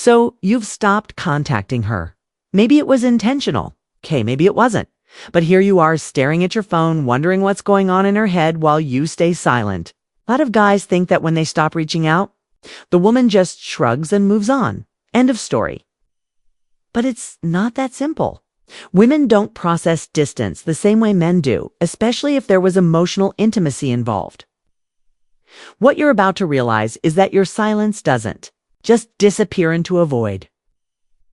So you've stopped contacting her. Maybe it was intentional. Okay, maybe it wasn't. But here you are staring at your phone, wondering what's going on in her head while you stay silent. A lot of guys think that when they stop reaching out, the woman just shrugs and moves on. End of story. But it's not that simple. Women don't process distance the same way men do, especially if there was emotional intimacy involved. What you're about to realize is that your silence doesn't just disappear into a void.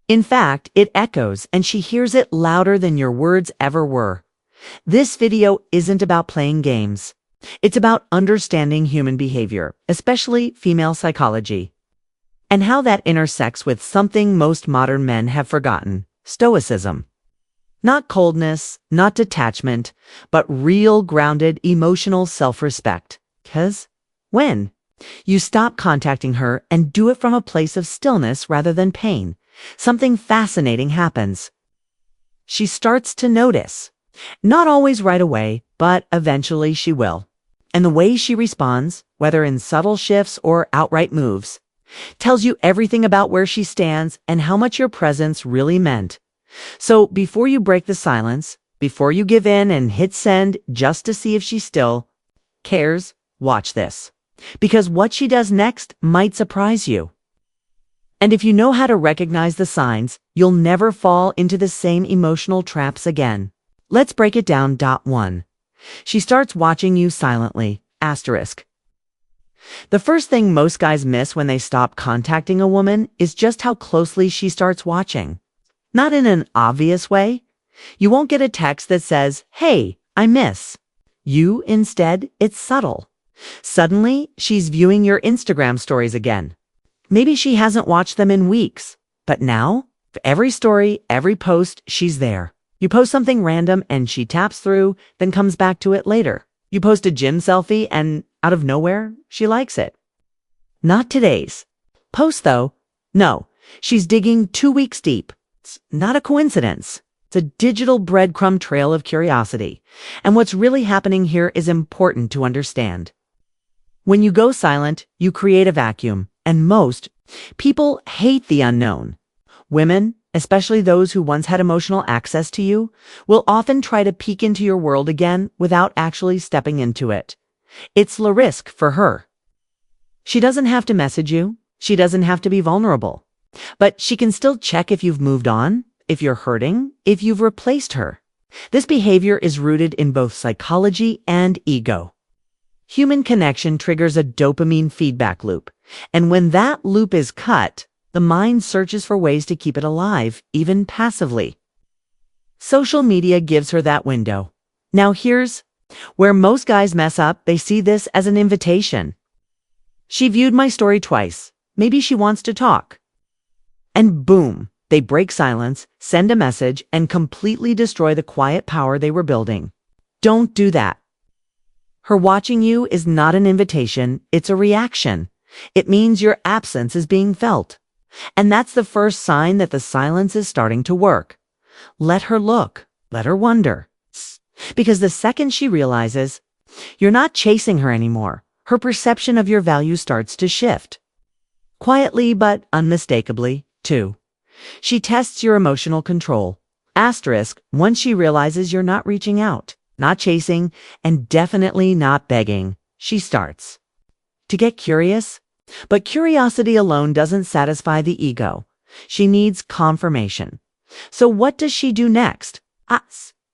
In fact, it echoes, and she hears it louder than your words ever were. This video isn't about playing games. It's about understanding human behavior, especially female psychology, and how that intersects with something most modern men have forgotten: Stoicism. Not coldness, not detachment, but real grounded emotional self-respect. 'Cause when you stop contacting her and do it from a place of stillness rather than pain, something fascinating happens. She starts to notice. Not always right away, but eventually she will. And the way she responds, whether in subtle shifts or outright moves, tells you everything about where she stands and how much your presence really meant. So before you break the silence, before you give in and hit send just to see if she still cares, watch this. Because what she does next might surprise you. And if you know how to recognize the signs, you'll never fall into the same emotional traps again. Let's break it down. 1. She starts watching you silently. Asterisk. The first thing most guys miss when they stop contacting a woman is just how closely she starts watching. Not in an obvious way. You won't get a text that says, "Hey, I miss you." Instead, it's subtle. Suddenly, she's viewing your Instagram stories again. Maybe she hasn't watched them in weeks, but now, for every story, every post, she's there. You post something random and she taps through, then comes back to it later. You post a gym selfie and, out of nowhere, she likes it. Not today's post, though. No, she's digging 2 weeks deep. It's not a coincidence. It's a digital breadcrumb trail of curiosity. And what's really happening here is important to understand. When you go silent, you create a vacuum, and most people hate the unknown. Women, especially those who once had emotional access to you, will often try to peek into your world again without actually stepping into it. It's the risk for her. She doesn't have to message you. She doesn't have to be vulnerable. But she can still check if you've moved on, if you're hurting, if you've replaced her. This behavior is rooted in both psychology and ego. Human connection triggers a dopamine feedback loop, and when that loop is cut, the mind searches for ways to keep it alive, even passively. Social media gives her that window. Now here's where most guys mess up. They see this as an invitation. She viewed my story twice. Maybe she wants to talk. And boom, they break silence, send a message, and completely destroy the quiet power they were building. Don't do that. Her watching you is not an invitation, it's a reaction. It means your absence is being felt. And that's the first sign that the silence is starting to work. Let her look. Let her wonder. Because the second she realizes you're not chasing her anymore, her perception of your value starts to shift. Quietly but unmistakably, too. She tests your emotional control. Asterisk, once she realizes you're not reaching out, not chasing, and definitely not begging, she starts to get curious. But curiosity alone doesn't satisfy the ego. She needs confirmation. So what does she do next?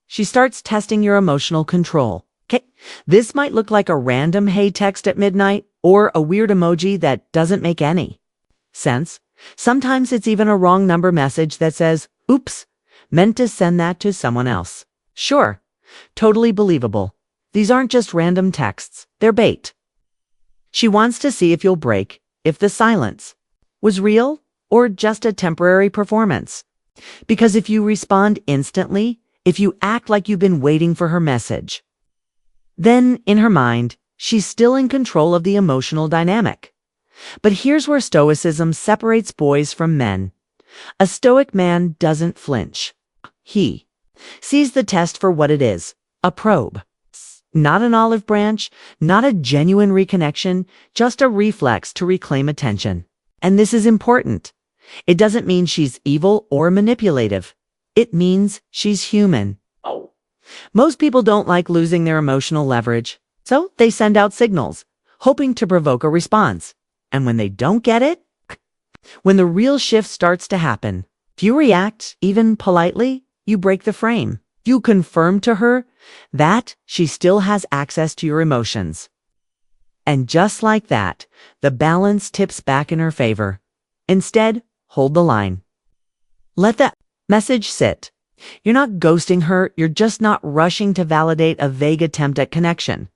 She starts testing your emotional control. Okay, this might look like a random "hey" text at midnight or a weird emoji that doesn't make any sense. Sometimes it's even a wrong number message that says, "Oops, meant to send that to someone else." Sure, totally believable. These aren't just random texts, they're bait. She wants to see if you'll break, if the silence was real or just a temporary performance. Because if you respond instantly, if you act like you've been waiting for her message, then in her mind, she's still in control of the emotional dynamic. But here's where Stoicism separates boys from men. A Stoic man doesn't flinch. He sees the test for what it is, a probe. Not an olive branch, not a genuine reconnection, just a reflex to reclaim attention. And this is important. It doesn't mean she's evil or manipulative. It means she's human. Most people don't like losing their emotional leverage, so they send out signals, hoping to provoke a response. And when they don't get it, when the real shift starts to happen, if you react, even politely, you break the frame. You confirm to her that she still has access to your emotions. And just like that, the balance tips back in her favor. Instead, hold the line. Let that message sit. You're not ghosting her, you're just not rushing to validate a vague attempt at connection.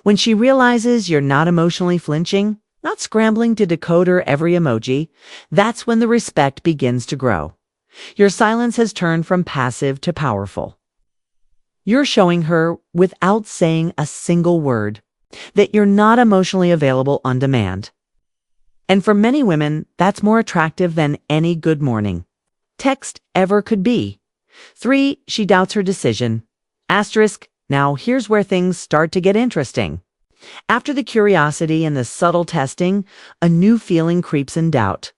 When she realizes you're not emotionally flinching, not scrambling to decode her every emoji, that's when the respect begins to grow. Your silence has turned from passive to powerful. You're showing her, without saying a single word, that you're not emotionally available on demand. And for many women, that's more attractive than any good morning text ever could be. 3, she doubts her decision. Asterisk, now here's where things start to get interesting. After the curiosity and the subtle testing, a new feeling creeps in doubt.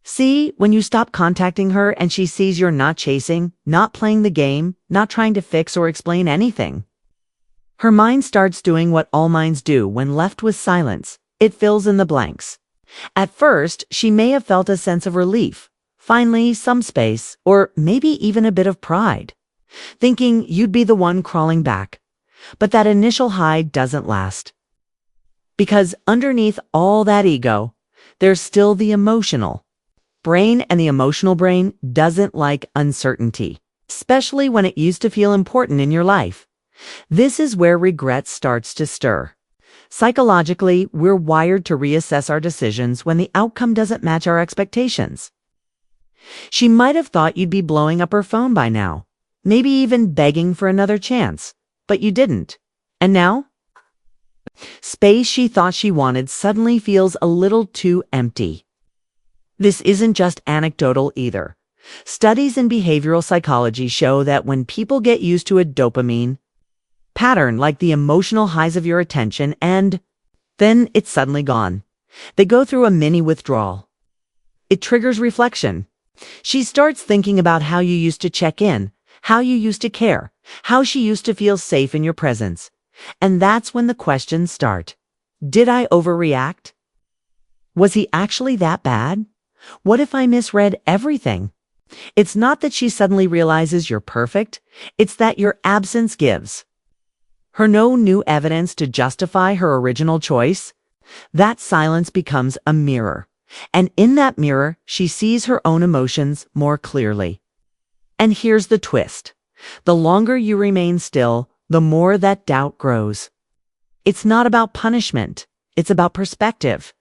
See, when you stop contacting her and she sees you're not chasing, not playing the game, not trying to fix or explain anything. Her mind starts doing what all minds do when left with silence. It fills in the blanks. At first, she may have felt a sense of relief, finally some space, or maybe even a bit of pride, thinking you'd be the one crawling back. But that initial high doesn't last. Because underneath all that ego, there's still the emotional brain, and the emotional brain doesn't like uncertainty, especially when it used to feel important in your life. This is where regret starts to stir. Psychologically, we're wired to reassess our decisions when the outcome doesn't match our expectations. She might have thought you'd be blowing up her phone by now, maybe even begging for another chance, but you didn't. And now? Space she thought she wanted suddenly feels a little too empty. This isn't just anecdotal either. Studies in behavioral psychology show that when people get used to a dopamine pattern like the emotional highs of your attention and then it's suddenly gone, they go through a mini withdrawal. It triggers reflection. She starts thinking about how you used to check in, how you used to care, how she used to feel safe in your presence. And that's when the questions start. Did I overreact? Was he actually that bad? What if I misread everything? It's not that she suddenly realizes you're perfect. It's that your absence gives her no new evidence to justify her original choice. That silence becomes a mirror. And in that mirror, she sees her own emotions more clearly. And here's the twist. The longer you remain still, the more that doubt grows. It's not about punishment. It's about perspective.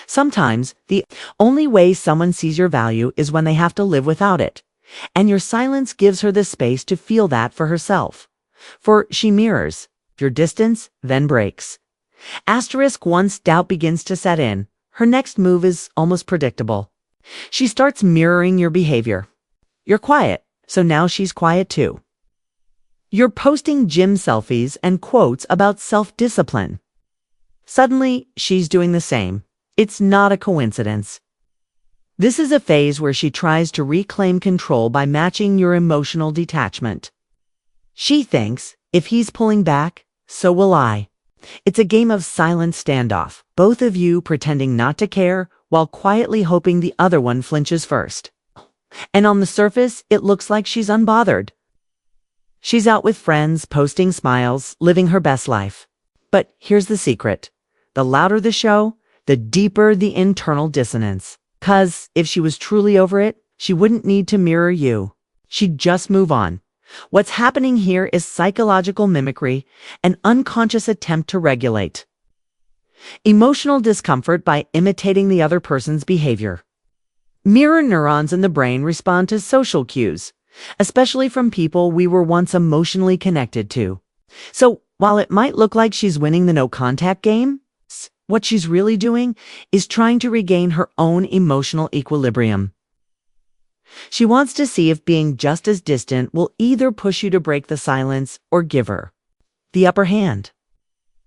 Sometimes, the only way someone sees your value is when they have to live without it. And your silence gives her the space to feel that for herself. For she mirrors. Your distance then breaks. Asterisk, once doubt begins to set in, her next move is almost predictable. She starts mirroring your behavior. You're quiet, so now she's quiet too. You're posting gym selfies and quotes about self-discipline. Suddenly, she's doing the same. It's not a coincidence. This is a phase where she tries to reclaim control by matching your emotional detachment. She thinks, if he's pulling back, so will I. It's a game of silent standoff, both of you pretending not to care while quietly hoping the other one flinches first. And on the surface, it looks like she's unbothered. She's out with friends, posting smiles, living her best life. But here's the secret. The louder the show, the deeper the internal dissonance. 'Cause if she was truly over it, she wouldn't need to mirror you. She'd just move on. What's happening here is psychological mimicry, an unconscious attempt to regulate emotional discomfort by imitating the other person's behavior. Mirror neurons in the brain respond to social cues, especially from people we were once emotionally connected to. So while it might look like she's winning the no contact game, what she's really doing is trying to regain her own emotional equilibrium. She wants to see if being just as distant will either push you to break the silence or give her the upper hand.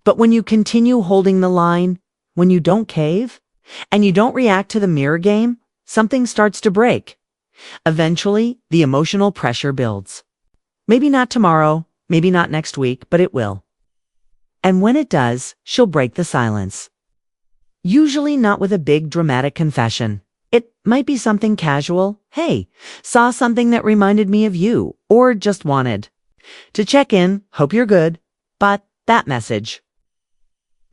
But when you continue holding the line, when you don't cave, and you don't react to the mirror game, something starts to break. Eventually, the emotional pressure builds. Maybe not tomorrow, maybe not next week, but it will. And when it does, she'll break the silence. Usually not with a big dramatic confession. It might be something casual. Hey, saw something that reminded me of you, or just wanted to check in, hope you're good. But that message.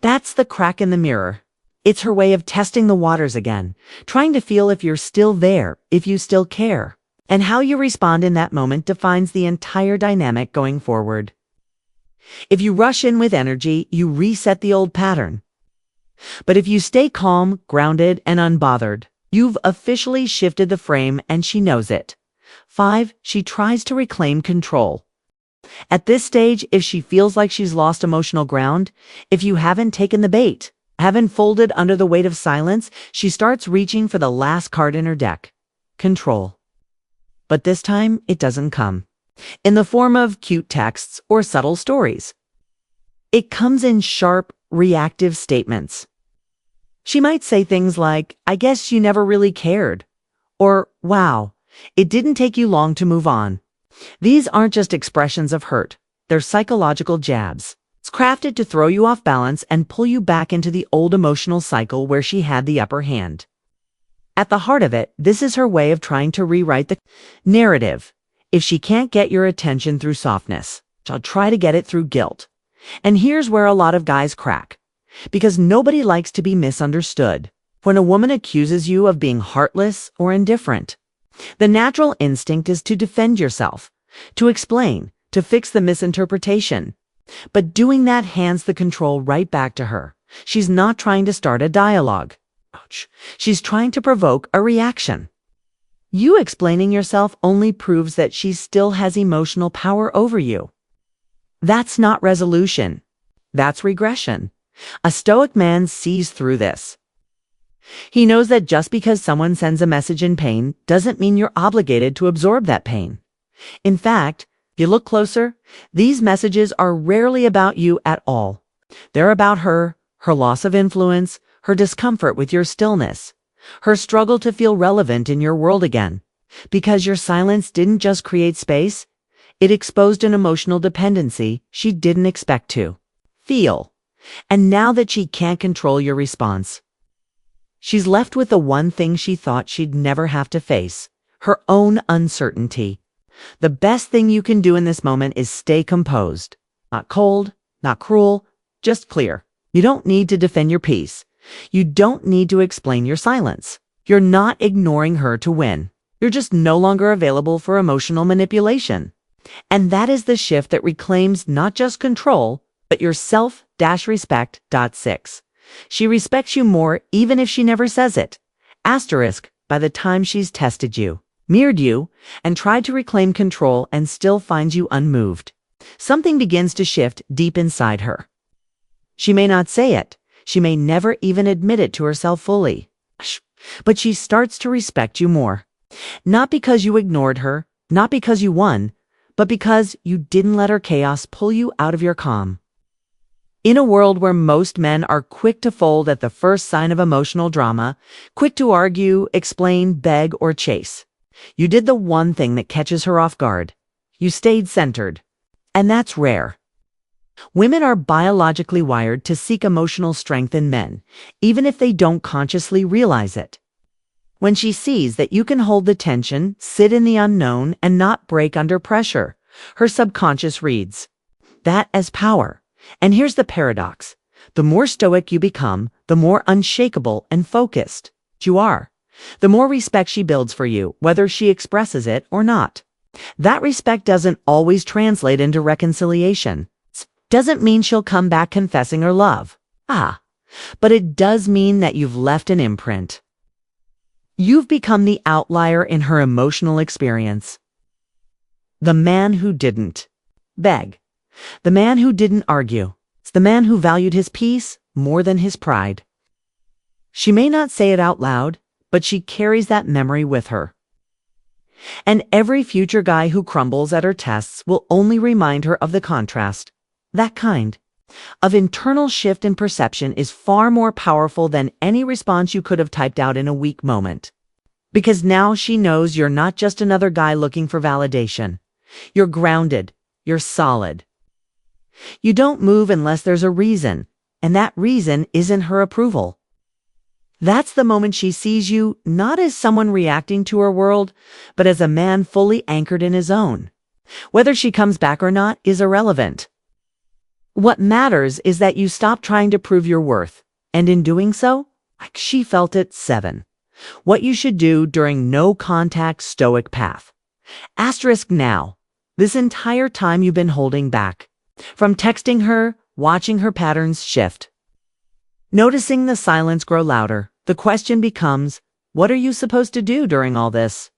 That's the crack in the mirror. It's her way of testing the waters again, trying to feel if you're still there, if you still care. And how you respond in that moment defines the entire dynamic going forward. If you rush in with energy, you reset the old pattern. But if you stay calm, grounded, and unbothered, you've officially shifted the frame and she knows it. 5. She tries to reclaim control. At this stage, if she feels like she's lost emotional ground, if you haven't taken the bait, haven't folded under the weight of silence, she starts reaching for the last card in her deck. Control. But this time, it doesn't come in the form of cute texts or subtle stories. It comes in sharp, reactive statements. She might say things like, I guess you never really cared, or, wow, it didn't take you long to move on. These aren't just expressions of hurt, they're psychological jabs. It's crafted to throw you off balance and pull you back into the old emotional cycle where she had the upper hand. At the heart of it, this is her way of trying to rewrite the narrative. If she can't get your attention through softness, she'll try to get it through guilt. And here's where a lot of guys crack. Because nobody likes to be misunderstood. When a woman accuses you of being heartless or indifferent, the natural instinct is to defend yourself, to explain, to fix the misinterpretation. But doing that hands the control right back to her. She's not trying to start a dialogue. Ouch. She's trying to provoke a reaction. You explaining yourself only proves that she still has emotional power over you. That's not resolution. That's regression. A Stoic man sees through this. He knows that just because someone sends a message in pain doesn't mean you're obligated to absorb that pain. In fact, if you look closer, these messages are rarely about you at all. They're about her, her loss of influence, her discomfort with your stillness, her struggle to feel relevant in your world again. Because your silence didn't just create space, it exposed an emotional dependency she didn't expect to feel. And now that she can't control your response, she's left with the one thing she thought she'd never have to face, her own uncertainty. The best thing you can do in this moment is stay composed. Not cold, not cruel, just clear. You don't need to defend your peace. You don't need to explain your silence. You're not ignoring her to win. You're just no longer available for emotional manipulation. And that is the shift that reclaims not just control, but your self-respect. 6. She respects you more even if she never says it. Asterisk, by the time she's tested you, mirrored you, and tried to reclaim control and still finds you unmoved. Something begins to shift deep inside her. She may not say it. She may never even admit it to herself fully. But she starts to respect you more. Not because you ignored her, not because you won, but because you didn't let her chaos pull you out of your calm. In a world where most men are quick to fold at the first sign of emotional drama, quick to argue, explain, beg, or chase, you did the one thing that catches her off guard. You stayed centered. And that's rare. Women are biologically wired to seek emotional strength in men, even if they don't consciously realize it. When she sees that you can hold the tension, sit in the unknown, and not break under pressure, her subconscious reads that as power. And here's the paradox. The more stoic you become, the more unshakable and focused you are. The more respect she builds for you, whether she expresses it or not. That respect doesn't always translate into reconciliation. Doesn't mean she'll come back confessing her love. But it does mean that you've left an imprint. You've become the outlier in her emotional experience. The man who didn't beg. The man who didn't argue. It's the man who valued his peace more than his pride. She may not say it out loud, but she carries that memory with her. And every future guy who crumbles at her tests will only remind her of the contrast. That kind of internal shift in perception is far more powerful than any response you could have typed out in a weak moment. Because now she knows you're not just another guy looking for validation. You're grounded. You're solid. You don't move unless there's a reason, and that reason isn't her approval. That's the moment she sees you not as someone reacting to her world, but as a man fully anchored in his own. Whether she comes back or not is irrelevant. What matters is that you stop trying to prove your worth, and in doing so, like she felt it, 7. What you should do during no-contact Stoic path. Asterisk now. This entire time you've been holding back. From texting her, watching her patterns shift. Noticing the silence grow louder, the question becomes, what are you supposed to do during all this?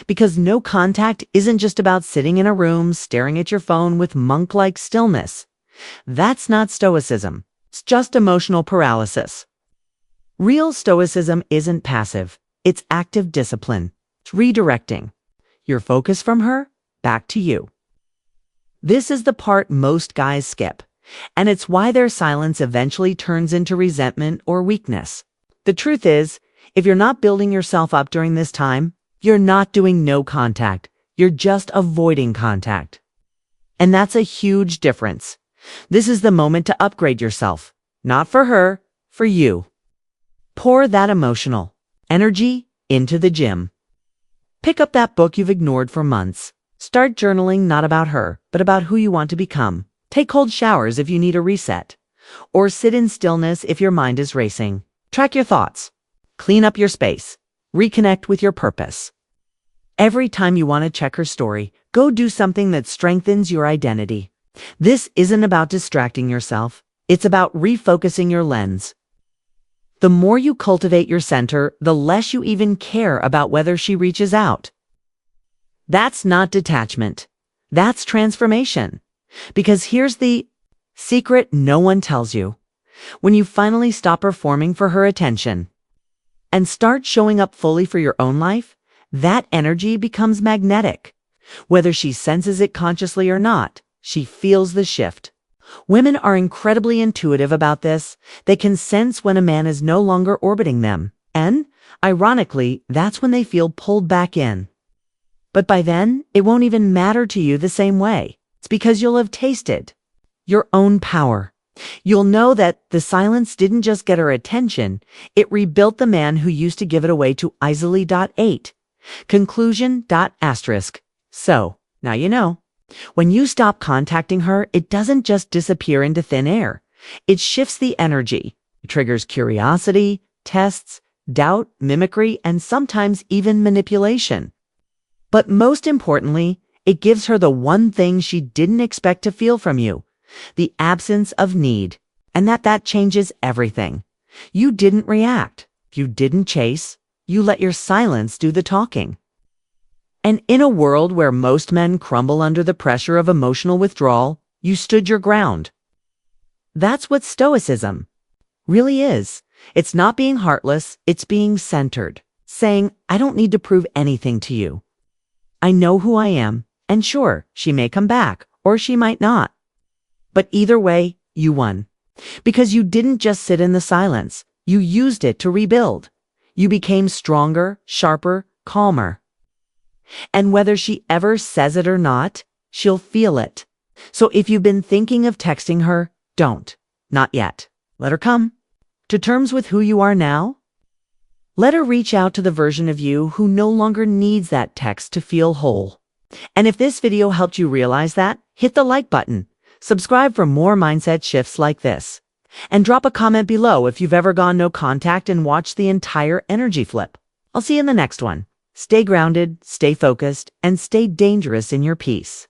Because no contact isn't just about sitting in a room staring at your phone with monk-like stillness. That's not Stoicism. It's just emotional paralysis. Real Stoicism isn't passive. It's active discipline. It's redirecting your focus from her back to you. This is the part most guys skip, and it's why their silence eventually turns into resentment or weakness. The truth is, if you're not building yourself up during this time, you're not doing no contact. You're just avoiding contact. And that's a huge difference. This is the moment to upgrade yourself. Not for her, for you. Pour that emotional energy into the gym. Pick up that book you've ignored for months. Start journaling not about her, but about who you want to become. Take cold showers if you need a reset. Or sit in stillness if your mind is racing. Track your thoughts. Clean up your space. Reconnect with your purpose. Every time you want to check her story, go do something that strengthens your identity. This isn't about distracting yourself. It's about refocusing your lens. The more you cultivate your center, the less you even care about whether she reaches out. That's not detachment. That's transformation. Because here's the secret no one tells you. When you finally stop performing for her attention and start showing up fully for your own life, that energy becomes magnetic. Whether she senses it consciously or not, she feels the shift. Women are incredibly intuitive about this. They can sense when a man is no longer orbiting them. And, ironically, that's when they feel pulled back in. But by then, it won't even matter to you the same way. It's because you'll have tasted your own power. You'll know that the silence didn't just get her attention, it rebuilt the man who used to give it away to easily. 8. Conclusion. Asterisk. So, now you know. When you stop contacting her, it doesn't just disappear into thin air. It shifts the energy. It triggers curiosity, tests, doubt, mimicry, and sometimes even manipulation. But most importantly, it gives her the one thing she didn't expect to feel from you, the absence of need, and that changes everything. You didn't react. You didn't chase. You let your silence do the talking. And in a world where most men crumble under the pressure of emotional withdrawal, you stood your ground. That's what Stoicism really is. It's not being heartless, it's being centered, saying, I don't need to prove anything to you. I know who I am, and sure, she may come back, or she might not. But either way, you won. Because you didn't just sit in the silence, you used it to rebuild. You became stronger, sharper, calmer. And whether she ever says it or not, she'll feel it. So if you've been thinking of texting her, don't. Not yet. Let her come to terms with who you are now. Let her reach out to the version of you who no longer needs that text to feel whole. And if this video helped you realize that, hit the like button. Subscribe for more mindset shifts like this. And drop a comment below if you've ever gone no contact and watched the entire energy flip. I'll see you in the next one. Stay grounded, stay focused, and stay dangerous in your peace.